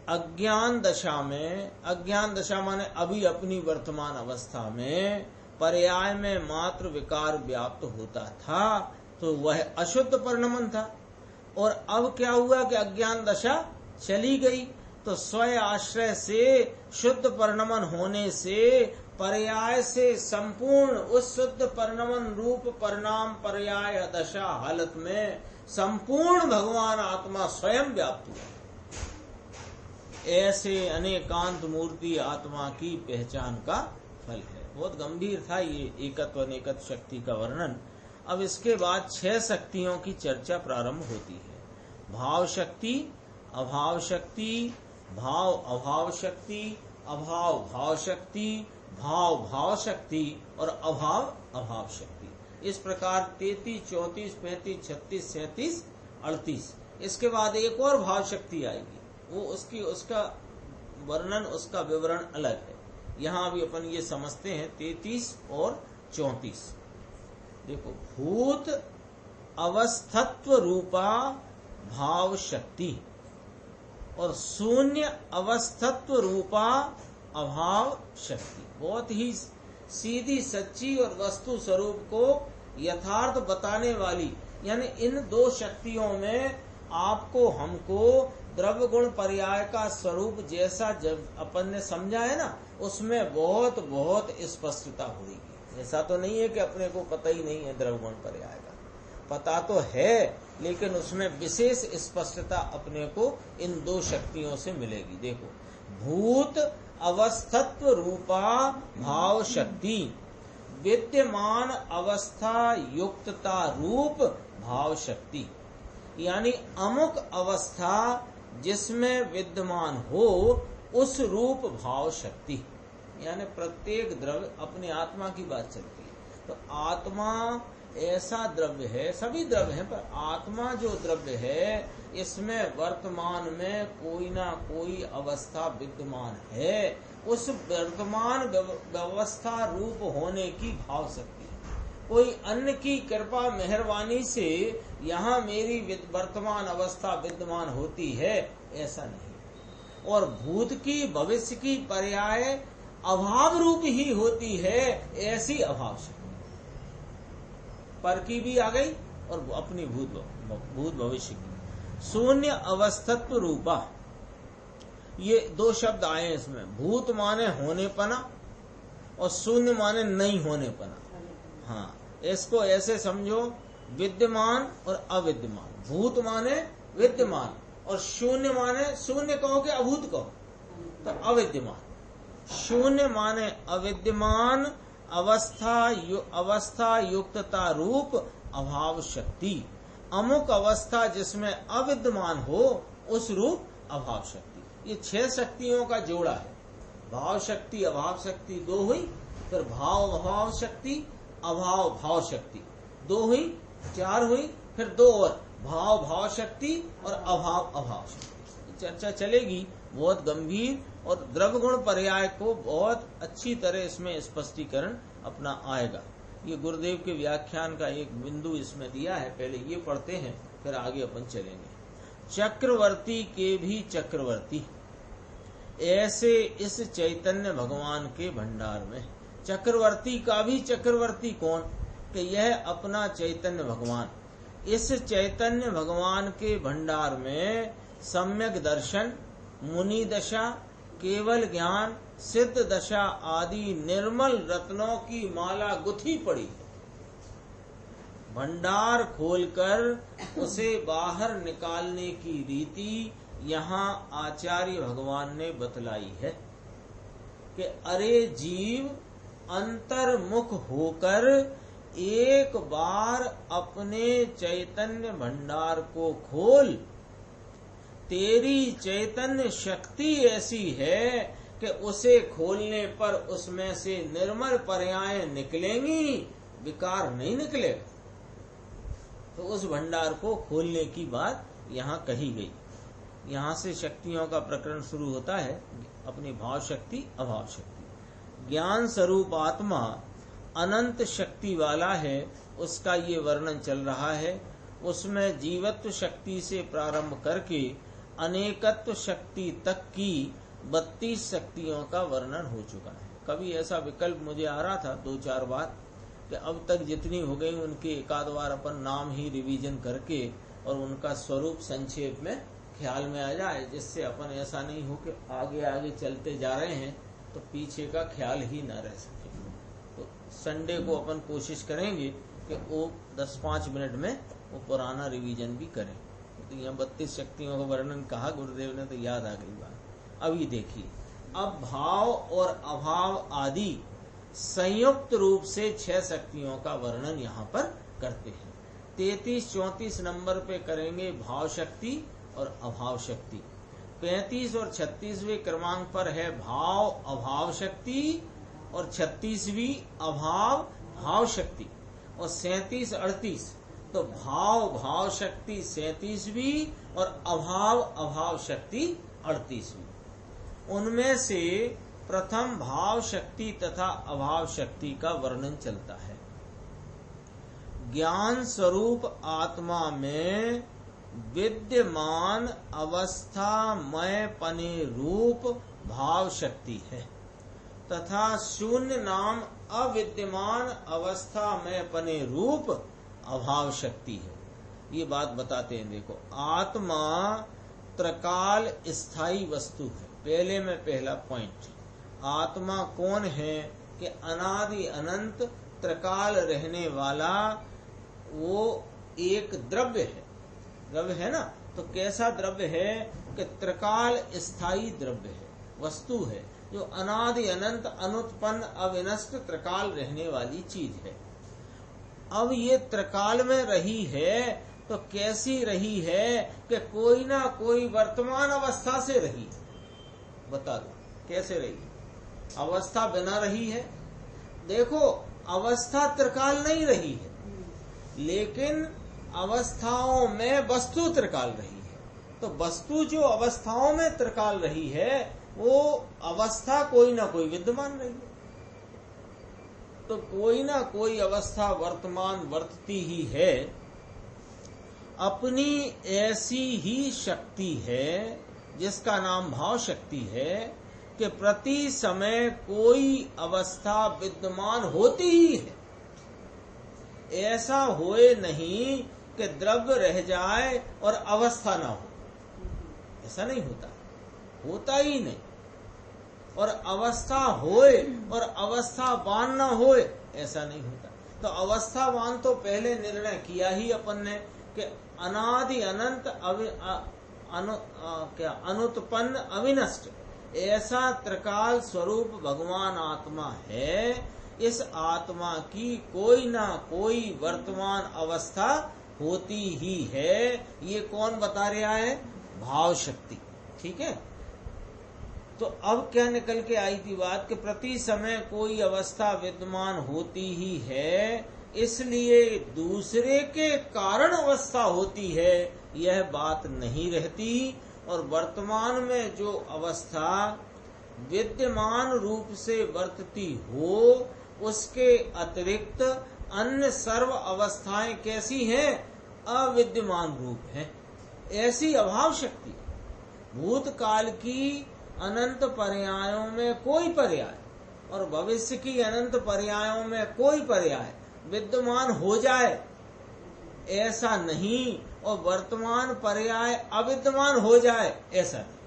अज्ञान दशा में, अज्ञान दशा माने अभी अपनी वर्तमान अवस्था में पर्याय में मात्र विकार व्याप्त होता था, तो वह अशुद्ध परिणमन था। और अब क्या हुआ कि अज्ञान दशा चली गई, तो स्वयं आश्रय से शुद्ध परिणमन होने से पर्याय से संपूर्ण उस शुद्ध परिणमन रूप परिणाम पर्याय दशा हालत में संपूर्ण भगवान आत्मा स्वयं व्याप्त हुआ। ऐसे अनेकांत मूर्ति आत्मा की पहचान का फल है। बहुत गंभीर था ये एकत्व अनेकत्व शक्ति का वर्णन। अब इसके बाद 6 शक्तियों की चर्चा प्रारंभ होती है। भाव शक्ति, अभाव शक्ति, भाव अभाव शक्ति, अभाव भाव शक्ति, भाव भाव शक्ति और अभाव अभाव शक्ति। इस प्रकार 33, 34, 35, 36, 37, 38। इसके बाद एक और भाव शक्ति आएगी, वो उसका वर्णन, उसका विवरण अलग है। यहाँ भी अपन ये समझते हैं 33 और 34। देखो, भूत अवस्थत्व रूपा भाव शक्ति और शून्य अवस्थत्व रूपा अभाव शक्ति। बहुत ही सीधी सच्ची और वस्तु स्वरूप को यथार्थ बताने वाली, यानी इन 2 शक्तियों में आपको हमको द्रव्य गुण पर्याय का स्वरूप जैसा जब अपन ने समझा है ना, उसमें बहुत बहुत स्पष्टता होगी। ऐसा तो नहीं है कि अपने को पता ही नहीं है द्रव्य गुण पर्याय का, पता तो है, लेकिन उसमें विशेष स्पष्टता अपने को इन 2 शक्तियों से मिलेगी। देखो, भूत अवस्थत्व रूपा भाव शक्ति, विद्यमान अवस्था युक्तता रूप भाव शक्ति, यानी अमुक अवस्था जिसमें विद्यमान हो उस रूप भाव शक्ति। यानी प्रत्येक द्रव्य, अपने आत्मा की बात चलती है, तो आत्मा ऐसा द्रव्य है, सभी द्रव्य हैं, पर आत्मा जो द्रव्य है इसमें वर्तमान में कोई ना कोई अवस्था विद्यमान है। उस वर्तमान व्यवस्था रूप होने की भाव शक्ति, कोई अन्य की कृपा मेहरबानी से यहाँ मेरी वर्तमान अवस्था विद्यमान होती है, ऐसा नहीं। और भूत की भविष्य की पर्याय अभाव रूप ही होती है, ऐसी अभाव शक्ति। पर की भी आ गई और अपनी भूत भविष्य की। शून्य अवस्थत्व रूपा, ये 2 शब्द आए इसमें। भूत माने होने पना और शून्य माने नहीं होने पना। हाँ, इसको ऐसे समझो, विद्यमान और अविद्यमान। भूत माने विद्यमान और शून्य माने, शून्य कहो कि अभूत कहो, तो अविद्यमान। शून्य माने अविद्यमान, अवस्था युक्तता रूप अभाव शक्ति। अमुक अवस्था जिसमें अविद्यमान हो उस रूप अभाव शक्ति। ये 6 शक्तियों का जोड़ा है। भाव शक्ति अभाव शक्ति 2 हुई, फिर भाव अभाव शक्ति, अभाव भाव शक्ति, 2 हुई, 4 हुई, फिर 2 और भाव भाव शक्ति और अभाव अभाव शक्ति। चर्चा चलेगी बहुत गंभीर, और द्रव्य गुण पर्याय को बहुत अच्छी तरह इसमें स्पष्टीकरण अपना आएगा। ये गुरुदेव के व्याख्यान का एक बिंदु इसमें दिया है, पहले ये पढ़ते हैं फिर आगे अपन चलेंगे। चक्रवर्ती के भी चक्रवर्ती ऐसे इस चैतन्य भगवान के भंडार में। चक्रवर्ती का भी चक्रवर्ती कौन? कि यह अपना चैतन्य भगवान। इस चैतन्य भगवान के भंडार में सम्यक दर्शन, मुनि दशा, केवल ज्ञान, सिद्ध दशा आदि निर्मल रत्नों की माला गुथी पड़ी है। भंडार खोलकर उसे बाहर निकालने की रीति यहाँ आचार्य भगवान ने बतलाई है कि अरे जीव, अंतर्मुख होकर एक बार अपने चैतन्य भंडार को खोल। तेरी चैतन्य शक्ति ऐसी है कि उसे खोलने पर उसमें से निर्मल पर्याय निकलेंगी, विकार नहीं निकलेगा। तो उस भंडार को खोलने की बात यहाँ कही गई। यहाँ से शक्तियों का प्रकरण शुरू होता है, अपनी भाव शक्ति अभाव शक्ति। ज्ञान स्वरूप आत्मा अनंत शक्ति वाला है, उसका ये वर्णन चल रहा है। उसमें जीवत्व शक्ति से प्रारंभ करके अनेकत्व शक्ति तक की 32 शक्तियों का वर्णन हो चुका है। कभी ऐसा विकल्प मुझे आ रहा था 2-4 बार कि अब तक जितनी हो गई उनके एकाध बार अपन नाम ही रिवीजन करके और उनका स्वरूप संक्षेप में ख्याल में आ जाए, जिससे अपन ऐसा नहीं हो कि आगे आगे चलते जा रहे हैं तो पीछे का ख्याल ही न रह सके। तो संडे को अपन कोशिश करेंगे कि वो 10-5 मिनट में वो पुराना रिवीजन भी करें। तो यहाँ 32 शक्तियों का वर्णन कहा गुरुदेव ने, तो याद आ गई बात। अभी देखिए, अब भाव और अभाव आदि संयुक्त रूप से 6 शक्तियों का वर्णन यहाँ पर करते हैं। 33-34 नंबर पे करेंगे भाव शक्ति और अभाव शक्ति। 35 और 36वें क्रमांक पर है भाव अभाव शक्ति और 36वीं अभाव भाव शक्ति। और 37-38 तो भाव भाव शक्ति 37वीं और अभाव अभाव शक्ति 38वीं। उनमें से प्रथम भाव शक्ति तथा अभाव शक्ति का वर्णन चलता है। ज्ञान स्वरूप आत्मा में विद्यमान अवस्थामय पने रूप भाव शक्ति है तथा शून्य नाम अविद्यमान अवस्था में पने रूप अभाव शक्ति है। ये बात बताते हैं। देखो, आत्मा त्रकाल स्थायी वस्तु है। पहले में पहला पॉइंट, आत्मा कौन है कि अनादि अनंत त्रकाल रहने वाला वो एक द्रव्य है। द्रव्य है ना, तो कैसा द्रव्य है कि त्रकाल स्थायी द्रव्य है, वस्तु है जो अनादि अनंत अनुत्पन्न अविनष्ट त्रकाल रहने वाली चीज है। अब ये त्रकाल में रही है तो कैसी रही है कि कोई ना कोई वर्तमान अवस्था से रही। बता दो कैसे रही? अवस्था बना रही है। देखो, अवस्था त्रिकाल नहीं रही है, लेकिन अवस्थाओं में वस्तु त्रिकाल रही है। तो वस्तु जो अवस्थाओं में त्रिकाल रही है वो अवस्था कोई ना कोई विद्यमान रही है। तो कोई ना कोई अवस्था वर्तमान वर्तती ही है। अपनी ऐसी ही शक्ति है जिसका नाम भाव शक्ति है कि प्रति समय कोई अवस्था विद्यमान होती ही है। ऐसा होए नहीं कि द्रव्य रह जाए और अवस्था ना हो, ऐसा नहीं होता, होता ही नहीं। और अवस्था होए और अवस्थावान ना होए, ऐसा नहीं होता। तो अवस्थावान तो पहले निर्णय किया ही अपन ने कि अनादि अनंत अनुत्पन्न अविनष्ट ऐसा त्रिकाल स्वरूप भगवान आत्मा है। इस आत्मा की कोई ना कोई वर्तमान अवस्था होती ही है। ये कौन बता रहा है? भाव शक्ति। ठीक है। तो अब क्या निकल के आई थी बात कि प्रति समय कोई अवस्था विद्यमान होती ही है, इसलिए दूसरे के कारण अवस्था होती है, यह बात नहीं रहती। और वर्तमान में जो अवस्था विद्यमान रूप से वर्तती हो, उसके अतिरिक्त अन्य सर्व अवस्थाएं कैसी हैं? अविद्यमान रूप हैं। ऐसी अभाव शक्ति भूतकाल की अनंत पर्यायों में कोई पर्याय और भविष्य की अनंत पर्यायों में कोई पर्याय विद्यमान हो जाए ऐसा नहीं, और वर्तमान पर्याय अविद्यमान हो जाए ऐसा नहीं।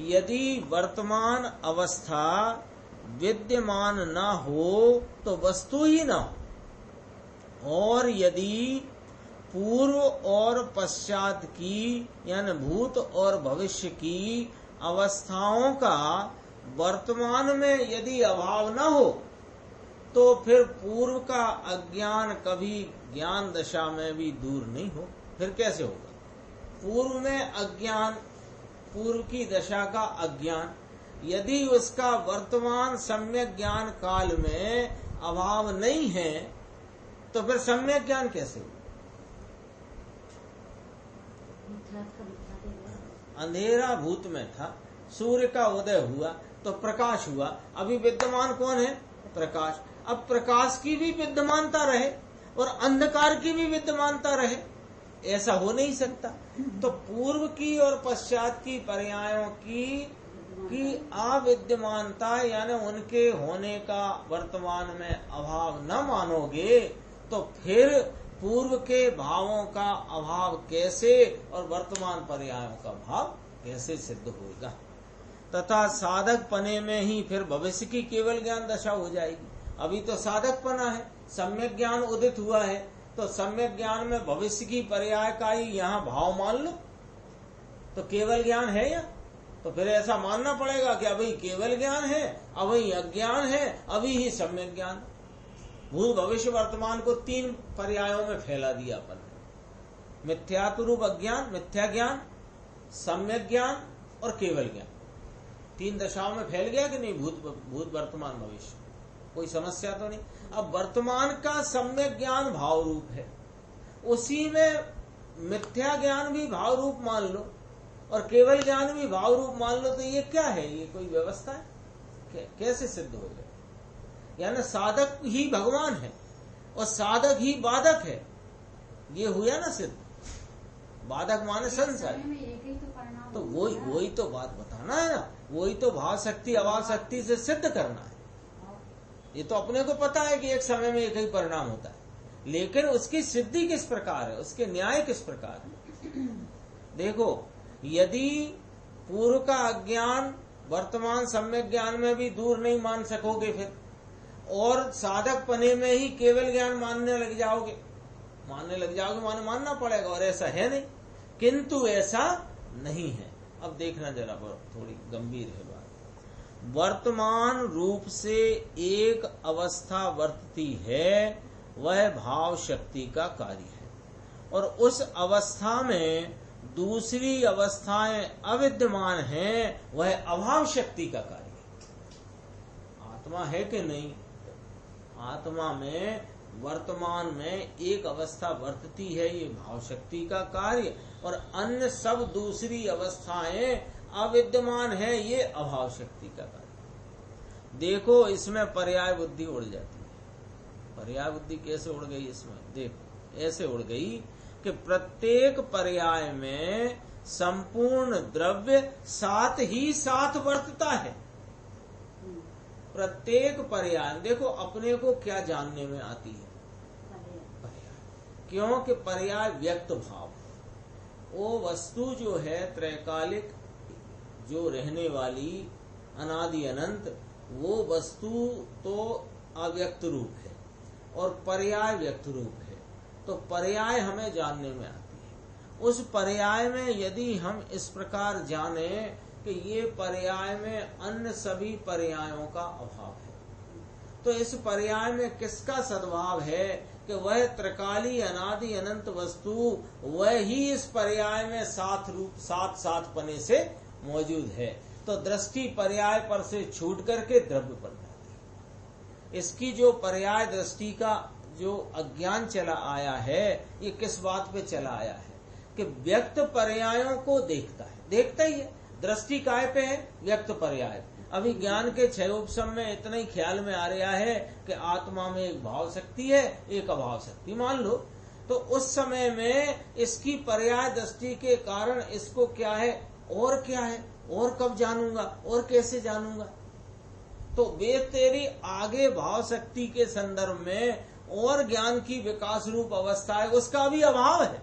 यदि वर्तमान अवस्था विद्यमान न हो तो वस्तु ही न हो, और यदि पूर्व और पश्चात की यानी भूत और भविष्य की अवस्थाओं का वर्तमान में यदि अभाव न हो तो फिर पूर्व का अज्ञान कभी ज्ञान दशा में भी दूर नहीं हो। फिर कैसे होगा? पूर्व में अज्ञान, पूर्व की दशा का अज्ञान, यदि उसका वर्तमान सम्यक ज्ञान काल में अभाव नहीं है तो फिर सम्यक ज्ञान कैसे होगा? अंधेरा भूत में था, सूर्य का उदय हुआ तो प्रकाश हुआ। अभी विद्यमान कौन है? प्रकाश। अब प्रकाश की भी विद्यमानता रहे और अंधकार की भी विद्यमानता रहे, ऐसा हो नहीं सकता। तो पूर्व की और पश्चात की पर्यायों की अविद्यमानता यानी उनके होने का वर्तमान में अभाव न मानोगे तो फिर पूर्व के भावों का अभाव कैसे और वर्तमान पर्यायों का भाव कैसे सिद्ध होगा? तथा साधक पने में ही फिर भविष्य की केवल ज्ञान दशा हो जाएगी। अभी तो साधक पना है, सम्यक ज्ञान उदित हुआ है, तो सम्यक ज्ञान में भविष्य की पर्याय का ही यहाँ भाव मान लो तो केवल ज्ञान है या? तो फिर ऐसा मानना पड़ेगा कि अभी केवल ज्ञान है, अभी अज्ञान है, अभी ही सम्यक ज्ञान। भूत भविष्य वर्तमान को तीन पर्यायों में फैला दिया अपन ने। मिथ्यात्व रूप अज्ञान, मिथ्या ज्ञान, सम्यक ज्ञान और केवल ज्ञान, तीन दशाओं में फैल गया कि नहीं? भूत वर्तमान भविष्य, कोई समस्या तो नहीं। अब वर्तमान का सम्यक ज्ञान भाव रूप है, उसी में मिथ्या ज्ञान भी भाव रूप मान लो और केवल ज्ञान भी भाव रूप मान लो, तो ये क्या है? ये कोई व्यवस्था है? कैसे सिद्ध हो जाए? यानी साधक ही भगवान है और साधक ही बाधक है, ये हुआ ना सिद्ध। बाधक माने संसार, तो वही तो बात बताना है ना, वही तो भाव शक्ति अभाव शक्ति से सिद्ध करना है। ये तो अपने को पता है कि एक समय में एक ही परिणाम होता है, लेकिन उसकी सिद्धि किस प्रकार है, उसके न्याय किस प्रकार है? देखो, यदि पूर्व का अज्ञान वर्तमान सम्यक ज्ञान में भी दूर नहीं मान सकोगे फिर, और साधक पने में ही केवल ज्ञान मानने लग जाओगे माने मानना पड़ेगा, और ऐसा है नहीं। किंतु ऐसा नहीं है। अब देखना जरा, थोड़ी गंभीर है बात। वर्तमान रूप से एक अवस्था वर्तती है, वह भाव शक्ति का कार्य है, और उस अवस्था में दूसरी अवस्थाएं अविद्यमान हैं, वह अभाव शक्ति का कार्य है। आत्मा है कि नहीं? आत्मा में वर्तमान में एक अवस्था वर्तती है, ये भाव शक्ति का कार्य, और अन्य सब दूसरी अवस्थाएं अविद्यमान है, ये अभाव शक्ति का कार्य। देखो, इसमें पर्याय बुद्धि उड़ जाती है। पर्याय बुद्धि कैसे उड़ गई इसमें? देखो, ऐसे उड़ गई कि प्रत्येक पर्याय में संपूर्ण द्रव्य साथ ही साथ वर्तता है। प्रत्येक पर्याय, देखो अपने को क्या जानने में आती है? पर्याय। क्योंकि पर्याय व्यक्त भाव, वो वस्तु जो है त्रैकालिक, जो रहने वाली अनादि अनंत, वो वस्तु तो अव्यक्त रूप है और पर्याय व्यक्त रूप है। तो पर्याय हमें जानने में आती है। उस पर्याय में यदि हम इस प्रकार जाने कि ये पर्याय में अन्य सभी पर्यायों का अभाव है, तो इस पर्याय में किसका सद्भाव है कि वह त्रिकाली अनादि अनंत वस्तु वह ही इस पर्याय में साथ रूप साथ पने से मौजूद है, तो दृष्टि पर्याय पर से छूट करके द्रव्य पर जाती है। इसकी जो पर्याय दृष्टि का जो अज्ञान चला आया है, ये किस बात पे चला आया है कि व्यक्त पर्यायों को देखता है, देखता ही है। दृष्टि काय पे है? व्यक्त पर्याय। अभी ज्ञान के छह उपशम में इतना ही ख्याल में आ रहा है कि आत्मा में एक भाव शक्ति है, एक अभाव शक्ति, मान लो। तो उस समय में इसकी पर्याय दृष्टि के कारण इसको क्या है और क्या है और कब जानूंगा और कैसे जानूंगा। तो वे तेरी आगे भाव शक्ति के संदर्भ में और ज्ञान की विकास रूप अवस्था है, उसका भी अभाव है।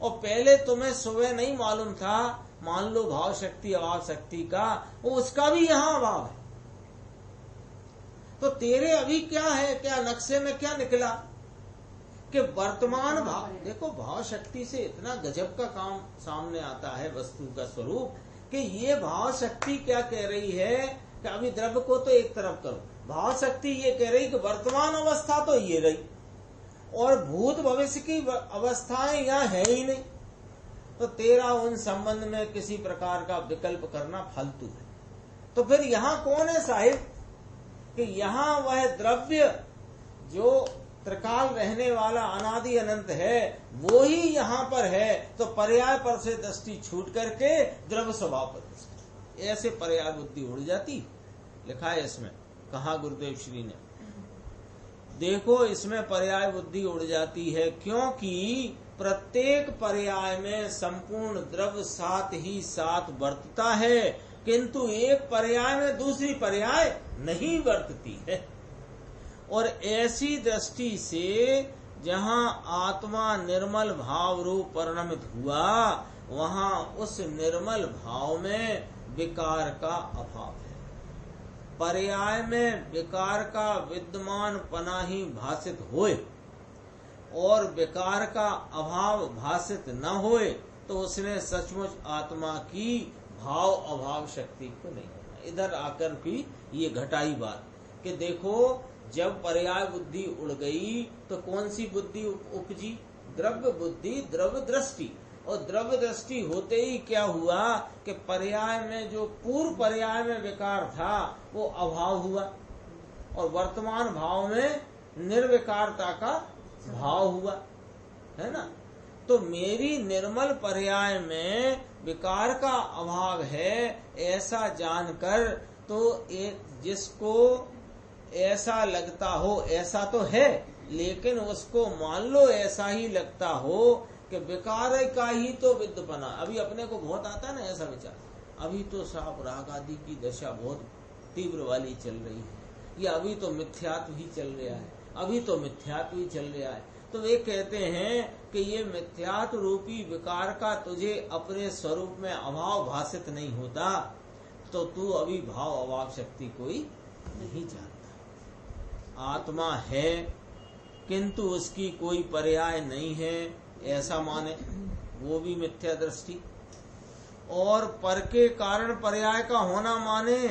और पहले तुम्हें सुबह नहीं मालूम था, मान लो भाव शक्ति अभाव शक्ति का, वो उसका भी यहाँ अभाव है। तो तेरे अभी क्या है, क्या नक्शे में क्या निकला कि वर्तमान भाव, देखो भाव शक्ति से इतना गजब का काम सामने आता है वस्तु का स्वरूप कि ये भाव शक्ति क्या कह रही है कि अभी द्रव्य को तो एक तरफ करो, भाव शक्ति ये कह रही कि वर्तमान अवस्था तो ये रही और भूत भविष्य की अवस्थाएं यहाँ है ही नहीं। तो तेरा उन संबंध में किसी प्रकार का विकल्प करना फालतू है। तो फिर यहाँ कौन है साहिब कि यहाँ वह द्रव्य जो त्रिकाल रहने वाला अनादि अनंत है वो ही यहाँ पर है। तो पर्याय पर से दृष्टि छूट करके द्रव्य स्वभाव पर दृष्टि, ऐसे पर्याय बुद्धि उड़ जाती। लिखा है इसमें, कहा गुरुदेव श्री ने, देखो इसमें पर्याय बुद्धि उड़ जाती है क्योंकि प्रत्येक पर्याय में संपूर्ण द्रव्य साथ ही साथ वर्तता है, किंतु एक पर्याय में दूसरी पर्याय नहीं वर्तती है। और ऐसी दृष्टि से जहाँ आत्मा निर्मल भाव रूप परिणमित हुआ, वहाँ उस निर्मल भाव में विकार का अभाव है। पर्याय में विकार का विद्यमान पना ही भाषित होए और विकार का अभाव भाषित न होए तो उसने सचमुच आत्मा की भाव अभाव शक्ति को नहीं होना। इधर आकर भी ये घटाई बात कि देखो जब पर्याय बुद्धि उड़ गई तो कौन सी बुद्धि उपजी? द्रव्य बुद्धि, द्रव्य दृष्टि। और द्रव्य दृष्टि होते ही क्या हुआ कि पर्याय में जो पूर्व पर्याय में विकार था वो अभाव हुआ और वर्तमान भाव में निर्विकारता का भाव हुआ, है ना। तो मेरी निर्मल पर्याय में विकार का अभाव है ऐसा जानकर, तो एक जिसको ऐसा लगता हो, ऐसा तो है लेकिन उसको मान लो ऐसा ही लगता हो कि विकार का ही तो विद्यपना। अभी अपने को बहुत आता है ना ऐसा विचार, अभी तो साफ राग आदि की दशा बहुत तीव्र वाली चल रही है, या अभी तो मिथ्यात्व ही चल रहा है, अभी तो मिथ्यात्व ही चल रहा है। तो वे कहते हैं कि ये मिथ्यात्व रूपी विकार का तुझे अपने स्वरूप में अभाव भाषित नहीं होता, तो तू अभी भाव अभाव शक्ति कोई नहीं जानता। आत्मा है किंतु उसकी कोई पर्याय नहीं है ऐसा माने, वो भी मिथ्या दृष्टि। और पर के कारण पर्याय का होना माने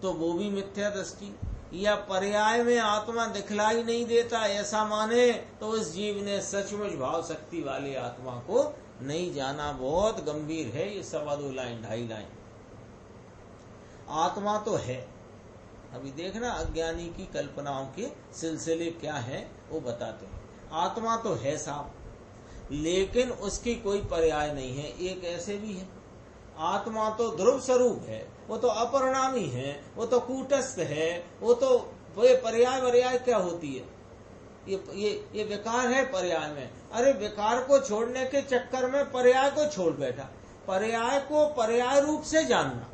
तो वो भी मिथ्या दृष्टि। या पर्याय में आत्मा दिखलाई नहीं देता ऐसा माने तो उस जीव ने सचमुच भाव शक्ति वाले आत्मा को नहीं जाना। बहुत गंभीर है ये, 2.25 लाइन 2.5 लाइन। आत्मा तो है, अभी देखना अज्ञानी की कल्पनाओं के सिलसिले क्या है वो बताते हैं। आत्मा तो है साहब, लेकिन उसकी कोई पर्याय नहीं है। एक ऐसे भी है, आत्मा तो ध्रुव स्वरूप है, वो तो अपरिणामी है, वो तो कूटस्थ है, वो तो पर्याय पर्याय क्या होती है? ये विकार है पर्याय में। अरे विकार को छोड़ने के चक्कर में पर्याय को छोड़ बैठा। पर्याय को पर्याय रूप से जानना,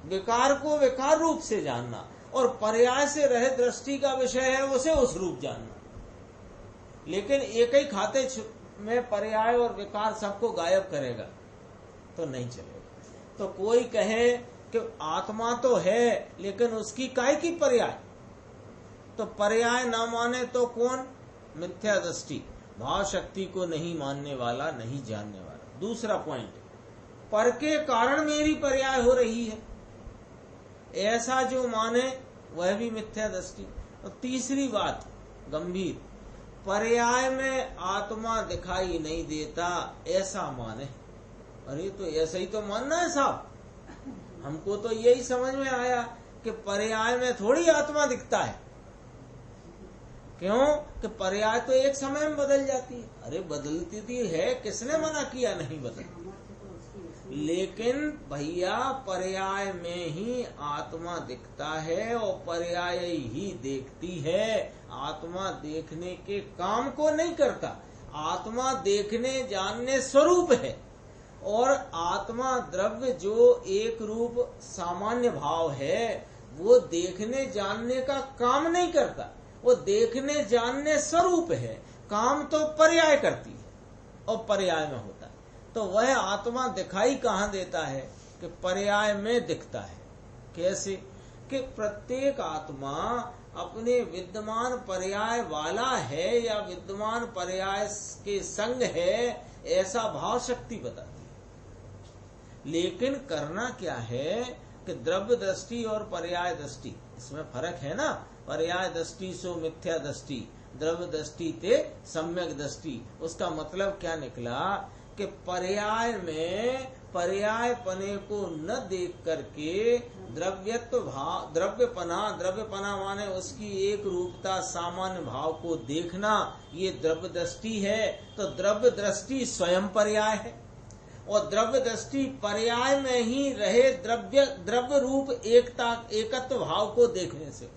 विकार को विकार रूप से जानना, और पर्याय से रहे दृष्टि का विषय है उसे उस रूप जानना। लेकिन एक ही खाते में पर्याय और विकार सबको गायब करेगा तो नहीं चलेगा। तो कोई कहे कि आत्मा तो है लेकिन उसकी काय की पर्याय, तो पर्याय ना माने तो कौन? मिथ्या दृष्टि, भाव शक्ति को नहीं मानने वाला, नहीं जानने वाला। दूसरा पॉइंट, पर के कारण मेरी पर्याय हो रही है ऐसा जो माने वह भी मिथ्या दृष्टि। और तीसरी बात गंभीर, पर्याय में आत्मा दिखाई नहीं देता ऐसा माने, अरे तो ऐसा ही तो मानना है साहब, हमको तो यही समझ में आया कि पर्याय में थोड़ी आत्मा दिखता है। क्यों कि पर्याय तो एक समय में बदल जाती है। अरे बदलती थी है, किसने मना किया नहीं बदल, लेकिन भैया पर्याय में ही आत्मा दिखता है और पर्याय ही देखती है। आत्मा देखने के काम को नहीं करता, आत्मा देखने जानने स्वरूप है। और आत्मा द्रव्य जो एक रूप सामान्य भाव है वो देखने जानने का काम नहीं करता, वो देखने जानने स्वरूप है। काम तो पर्याय करती है और पर्याय में होता है। तो वह आत्मा दिखाई कहाँ देता है कि पर्याय में दिखता है। कैसे कि प्रत्येक आत्मा अपने विद्यमान पर्याय वाला है या विद्यमान पर्याय के संग है, ऐसा भाव शक्ति बताती है। लेकिन करना क्या है कि द्रव्य दृष्टि और पर्याय दृष्टि, इसमें फर्क है ना। पर्याय दृष्टि सो मिथ्या दृष्टि, द्रव्य दृष्टि ते सम्यक दृष्टि। उसका मतलब क्या निकला कि पर्याय में पर्यायपने को न देख करके द्रव्यत्व भाव, द्रव्यपना माने उसकी एक रूपता सामान्य भाव को देखना, ये द्रव्य दृष्टि है। तो द्रव्य दृष्टि स्वयं पर्याय है और द्रव्य दृष्टि पर्याय में ही रहे द्रव्य रूप एकत्व भाव को देखने से।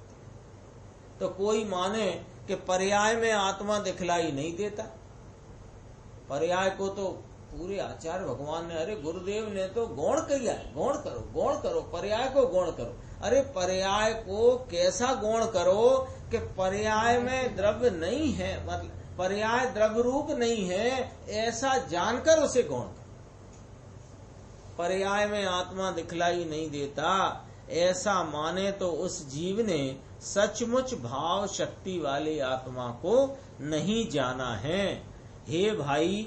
तो कोई माने कि पर्याय में आत्मा दिखलाई नहीं देता, पर्याय को तो पूरे आचार्य भगवान ने, अरे गुरुदेव ने तो गौण किया है, गौण करो पर्याय को गौण करो। अरे पर्याय को कैसा गौण करो कि पर्याय में द्रव्य नहीं है, मतलब पर्याय द्रव्य रूप नहीं है, ऐसा जानकर उसे गौण करो। पर्याय में आत्मा दिखलाई नहीं देता ऐसा माने तो उस जीव ने सचमुच भाव शक्ति वाले आत्मा को नहीं जाना है। हे भाई,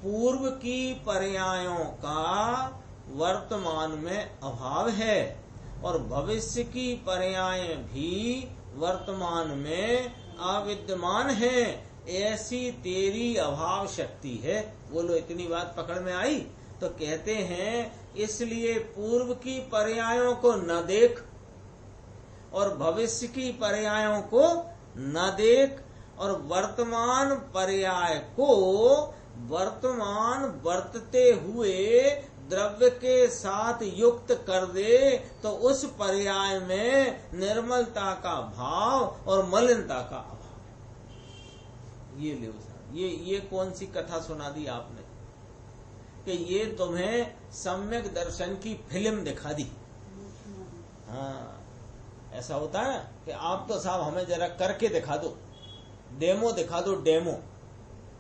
पूर्व की पर्यायों का वर्तमान में अभाव है और भविष्य की पर्यायें भी वर्तमान में अविद्यमान हैं, ऐसी तेरी अभाव शक्ति है। बोलो इतनी बात पकड़ में आई? तो कहते हैं इसलिए पूर्व की पर्यायों को न देख और भविष्य की पर्यायों को न देख और वर्तमान पर्याय को वर्तमान वर्तते हुए द्रव्य के साथ युक्त कर दे तो उस पर्याय में निर्मलता का भाव और मलिनता का अभाव। ये ले ये कौन सी कथा सुना दी आपने कि ये तुम्हें सम्यक दर्शन की फिल्म दिखा दी। हाँ, ऐसा होता है कि आप तो साहब हमें जरा करके दिखा दो, डेमो दिखा दो, डेमो।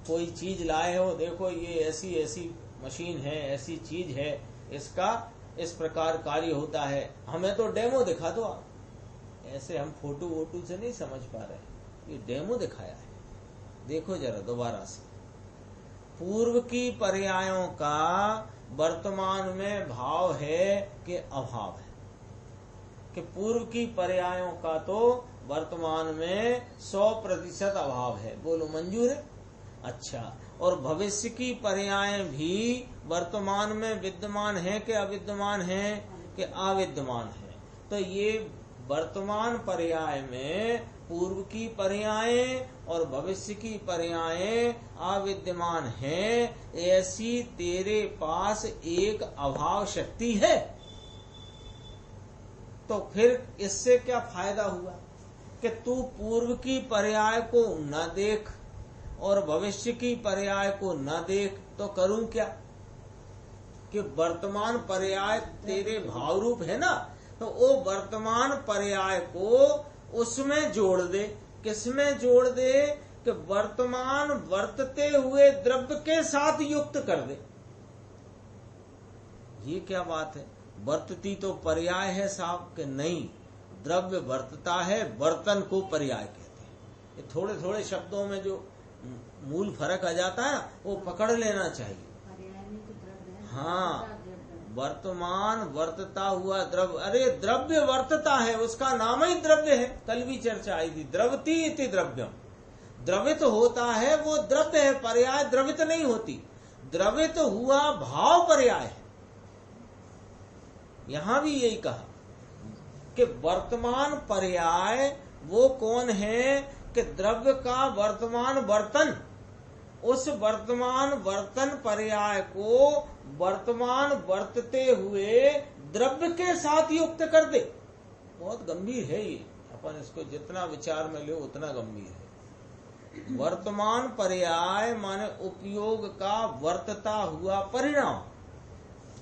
कोई चीज लाए हो, देखो ये ऐसी ऐसी मशीन है, ऐसी चीज है, इसका इस प्रकार कार्य होता है, हमें तो डेमो दिखा दो आप। ऐसे हम फोटो वोटो से नहीं समझ पा रहे, ये डेमो दिखाया है, देखो जरा दोबारा से। पूर्व की पर्यायों का वर्तमान में भाव है कि अभाव है? कि पूर्व की पर्यायों का तो वर्तमान में 100% अभाव है। बोलो मंजूर है? अच्छा, और भविष्य की पर्याय भी वर्तमान में विद्यमान है कि अविद्यमान है? कि अविद्यमान है। तो ये वर्तमान पर्याय में पूर्व की पर्यायें और भविष्य की पर्यायें अविद्यमान हैं, ऐसी तेरे पास एक अभाव शक्ति है। तो फिर इससे क्या फायदा हुआ कि तू पूर्व की पर्याय को न देख और भविष्य की पर्याय को न देख, तो करूं क्या कि वर्तमान पर्याय तेरे भाव रूप है ना, तो वो वर्तमान पर्याय को उसमें जोड़ दे। किसमें जोड़ दे कि वर्तमान वर्तते हुए द्रव्य के साथ युक्त कर दे। ये क्या बात है? वर्तती तो पर्याय है साहब के नहीं, द्रव्य वर्तता है, वर्तन को पर्याय कहते हैं। ये थोड़े थोड़े शब्दों में जो मूल फर्क आ जाता है वो पकड़ लेना चाहिए। हाँ, वर्तमान वर्तता हुआ द्रव्य, अरे द्रव्य वर्तता है, उसका नाम ही द्रव्य है। कल भी चर्चा आई थी, द्रवती इति द्रव्यम। द्रवित होता है वो द्रव्य है, पर्याय द्रवित नहीं होती। द्रवित हुआ भाव पर्याय है। यहां भी यही कहा कि वर्तमान पर्याय वो कौन है कि द्रव्य का वर्तमान वर्तन, उस वर्तमान वर्तन पर्याय को वर्तमान वर्तते हुए द्रव्य के साथ युक्त कर दे। बहुत गंभीर है ये, अपन इसको जितना विचार में ले उतना गंभीर है। वर्तमान पर्याय माने उपयोग का वर्तता हुआ परिणाम।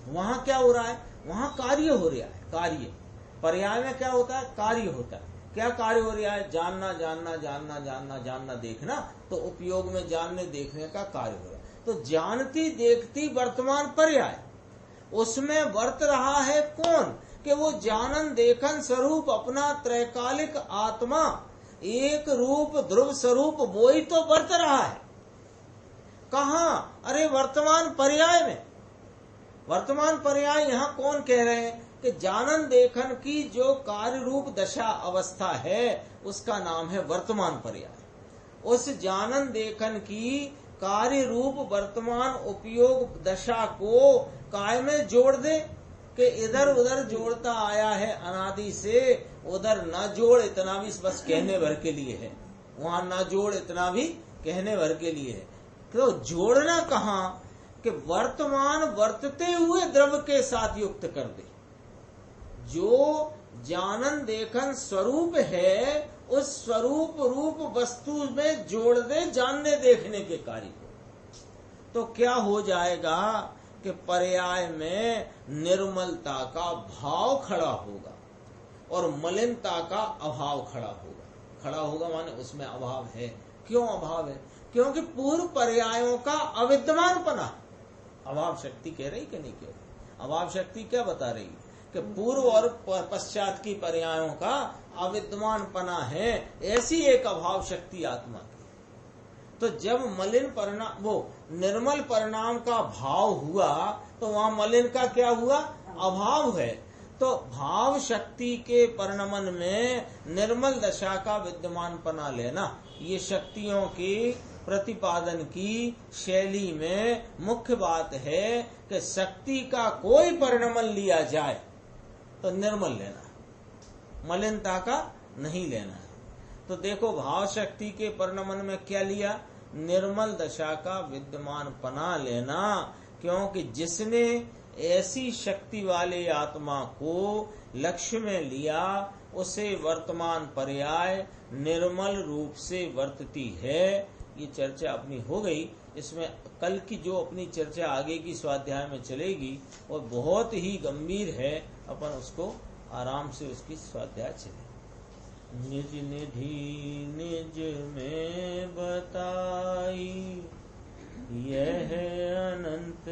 वहां क्या हो रहा है? वहां कार्य हो रहा है। कार्य पर्याय में क्या होता है? कार्य होता है। क्या कार्य हो रहा है? जानना जानना जानना जानना जानना देखना, तो उपयोग में जानने देखने का कार्य हो रहा है। तो जानती देखती वर्तमान पर्याय, उसमें वर्त रहा है कौन? कि वो जानन देखन स्वरूप अपना त्रैकालिक आत्मा, एक रूप ध्रुव स्वरूप, वो ही तो वर्त रहा है। कहा? अरे वर्तमान पर्याय में। वर्तमान पर्याय यहां कौन कह रहे हैं? कि जानन देखन की जो कार्य रूप दशा अवस्था है उसका नाम है वर्तमान पर्याय। उस जानन देखन की कार्य रूप वर्तमान उपयोग दशा को काय में जोड़ दे कि इधर उधर जोड़ता आया है अनादि से, उधर न जोड़ इतना भी बस कहने भर के लिए है, वहां न जोड़ इतना भी कहने भर के लिए है। तो जोड़ना कहां? कि वर्तमान वर्तते हुए द्रव्य के साथ युक्त कर दे। जो जानन देखन स्वरूप है उस स्वरूप रूप वस्तु में जोड़ दे जानने देखने के कार्य को। तो क्या हो जाएगा कि पर्याय में निर्मलता का भाव खड़ा होगा और मलिनता का अभाव खड़ा होगा। खड़ा होगा माने उसमें अभाव है। क्यों अभाव है? क्योंकि पूर्व पर्यायों का अविद्यमानपना। अभाव शक्ति कह रही कि नहीं कह रही? अभाव शक्ति क्या बता रही? कि पूर्व और पश्चात की पर्यायों का अविद्यमानपना है, ऐसी एक अभाव शक्ति आत्मा की। तो जब मलिन परिणाम, वो निर्मल परिणाम का भाव हुआ तो वहां मलिन का क्या हुआ? अभाव है। तो भाव शक्ति के परिणमन में निर्मल दशा का विद्यमानपना लेना, ये शक्तियों की प्रतिपादन की शैली में मुख्य बात है कि शक्ति का कोई परिणमन लिया जाए तो निर्मल लेना, मलिनता का नहीं लेना है। तो देखो भाव शक्ति के परिणमन में क्या लिया? निर्मल दशा का विद्यमान पना लेना। क्योंकि जिसने ऐसी शक्ति वाले आत्मा को लक्ष्य में लिया उसे वर्तमान पर्याय निर्मल रूप से वर्तती है। ये चर्चा अपनी हो गई। इसमें कल की जो अपनी चर्चा आगे की स्वाध्याय में चलेगी वो बहुत ही गंभीर है, अपन उसको आराम से उसकी स्वाध्याय चले। निज निधि निज में बताई, यह अनंत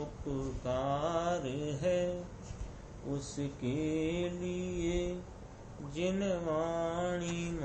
उपकार है, उसके लिए जिन वाणी